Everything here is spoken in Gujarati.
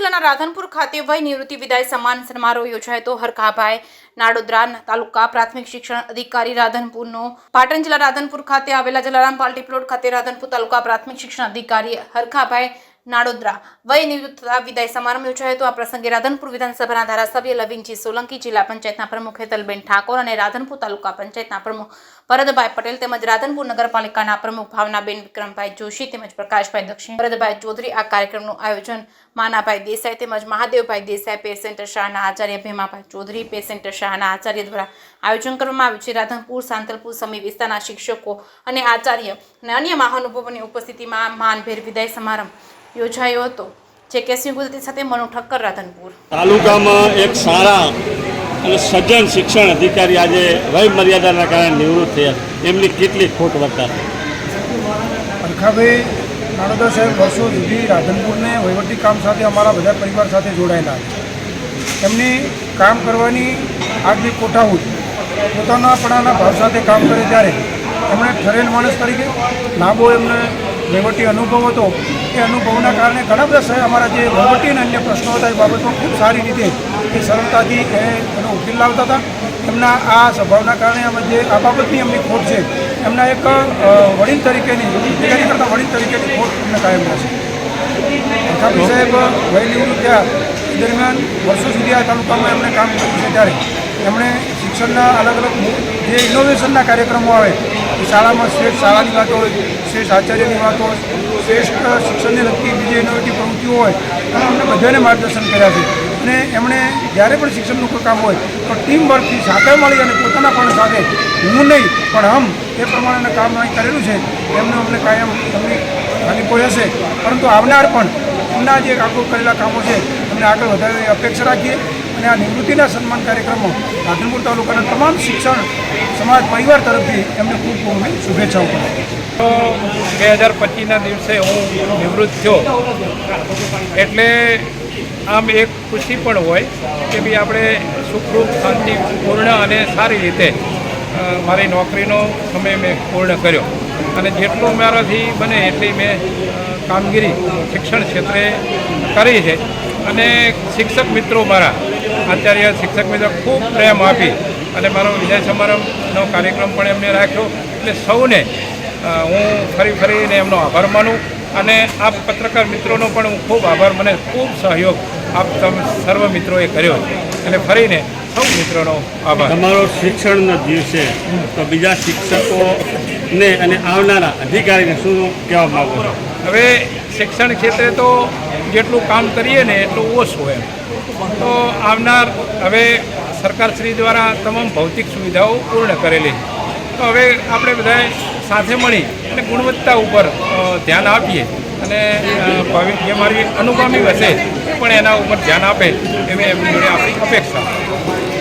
જિલ્લાના રાધનપુર ખાતે વય નિવૃત્તિ વિદાય સન્માન સમારોહ યોજાયો હતો। હરખાભાઈ નાડોદરા તાલુકા પ્રાથમિક શિક્ષણ અધિકારી રાધનપુરનો પાટણ જિલ્લા રાધનપુર ખાતે આવેલા જલારામ પાર્ટી પ્લોટ ખાતે રાધનપુર તાલુકા પ્રાથમિક શિક્ષણ અધિકારી હરખાભાઈ નાડોદરા વય નિવૃત્ત વિદાય સમારંભ યોજાયો હતો। આ પ્રસંગે રાધનપુર વિધાનસભાના ધારાસભ્ય લવિંગજી સોલંકી, જિલ્લા પંચાયતના પ્રમુખ હેતલબેન ઠાકોર અને રાધનપુર તાલુકા પંચાયતના પ્રમુખ ભરતભાઈ પટેલ તેમજ રાધનપુર નગરપાલિકાના પ્રમુખ ભાવનાબેન વિક્રમભાઈ જોશી તેમજ પ્રકાશભાઈ દક્ષિણ, ભરતભાઈ ચૌધરી આ કાર્યક્રમનું આયોજન માનાભાઈ દેસાઈ તેમજ મહાદેવભાઈ દેસાઈ, પે સેન્ટર શાળાના આચાર્ય ભીમાભાઈ ચૌધરી, પે સેન્ટર શાળાના આચાર્ય દ્વારા આયોજન કરવામાં આવ્યું છે। રાધનપુર, સાંતલપુર, સમી વિસ્તારના શિક્ષકો અને આચાર્ય અને અન્ય મહાનુભાવોની ઉપસ્થિતિમાં માનભેર વિદાય સમારંભ યોજાયો હતો। જે કેસી ગુજરાતી સાથે મનુ ઠક્કર, રાધનપુર તાલુકામાં એક સારા અને સજ્જન શિક્ષણ અધિકારી આજે વય મર્યાદાના કારણે નિવૃત્ત થયા, એમની કેટલી ખોટ વર્તાશે? હરખાભાઈ નાડોદરા સાહેબ વર્ષો સુધી રાધનપુરને વહીવટી કામ સાથે અમારા બધા પરિવાર સાથે જોડાયેલા છે। એમની કામ કરવાની આગવી કોઠાહૂત પોતાનાપણાના ભાવ સાથે કામ કરે ત્યારે એમણે ઠરેલ માણસ તરીકે લાંબો એમને વહીવટી અનુભવ હતો। એ અનુભવના કારણે ઘણા બધા અમારા જે વહીવટી અને અન્ય પ્રશ્નો હતા એ બાબતમાં ખૂબ સારી રીતે એ સરળતાથી એનો ઉકેલ લાવતા હતા। એમના આ સ્વભાવના કારણે અમે જે આ બાબતની એમની ખોટ છે, એમના એક વડીલ તરીકેની અધિકારી કરતાં વડીલ તરીકેની ખોટ એમને કાયમ રહેશે। હરખાભાઈ સાહેબ વય નિવૃત્ત થયા દરમિયાન વર્ષો સુધી આ તાલુકામાં એમણે કામ કર્યું છે ત્યારે એમણે શિક્ષણના અલગ અલગ જે ઇનોવેશનના કાર્યક્રમો આવે એ શાળામાં શ્રેષ્ઠ શાળાની વાત હોય, શ્રેષ્ઠ આચાર્યની વાત હોય, શ્રેષ્ઠ શિક્ષણને લગતી બીજી ઇનોવેટિવ પ્રવૃત્તિઓ હોય અને અમને બધાને માર્ગદર્શન કર્યા છે। અને એમણે જ્યારે પણ શિક્ષણનું કોઈ કામ હોય તો ટીમ વર્કથી સાથે મળી અને પોતાના પણ સાથે હું નહીં પણ હમ એ પ્રમાણેના કામ અહીં કરેલું છે। એમને અમને કાયમ એમની ખાલી કોઈ હશે, પરંતુ આવનાર પણ એમના જે આગળ કરેલા કામો છે એમને આગળ વધારવાની અપેક્ષા રાખીએ અને આ નિવૃત્તિના સન્માન કાર્યક્રમો રાધનપુર તાલુકાના તમામ શિક્ષણ સમાજ પરિવાર તરફથી એમને ખૂબ ખૂબ શુભેચ્છાઓ કરું। 2025ના દિવસે હું નિવૃત્ત થયો એટલે આમ એક ખુશી પણ હોય કે ભાઈ આપણે સુખરૂપ, શાંતિપૂર્ણ અને સારી રીતે મારી નોકરીનો સમય મેં પૂર્ણ કર્યો અને જેટલું મારાથી બને એટલી મેં કામગીરી શિક્ષણ ક્ષેત્રે કરી છે। અને શિક્ષક મિત્રો મારા આચાર્ય શિક્ષક મિત્રો ખૂબ પ્રેમ આપી અને મારો વિદાય સમારંભનો કાર્યક્રમ પણ એમને રાખ્યો। એટલે સૌને હું ફરીને એમનો આભાર માનું અને આ પત્રકાર મિત્રોનો પણ હું ખૂબ આભાર, મને ખૂબ સહયોગ આપ સર્વ મિત્રોએ કર્યો છે એટલે ફરીને સૌ મિત્રોનો આભાર। તમારો શિક્ષણનો દિવસે તો બીજા શિક્ષકોને અને આવનારા અધિકારીને શું કહેવા માગો છો? હવે શિક્ષણ ક્ષેત્રે તો જેટલું કામ કરીએ ને એટલું ઓછું એમ તો આવનાર હવે સરકારશ્રી દ્વારા તમામ ભૌતિક સુવિધાઓ પૂર્ણ કરેલી છે, તો હવે આપણે બધાએ સાથે મળી અને ગુણવત્તા ઉપર ધ્યાન આપીએ અને જે મારી અનુગામી હશે પણ એના ઉપર ધ્યાન આપે એવી એમની જોડે આપણી અપેક્ષા।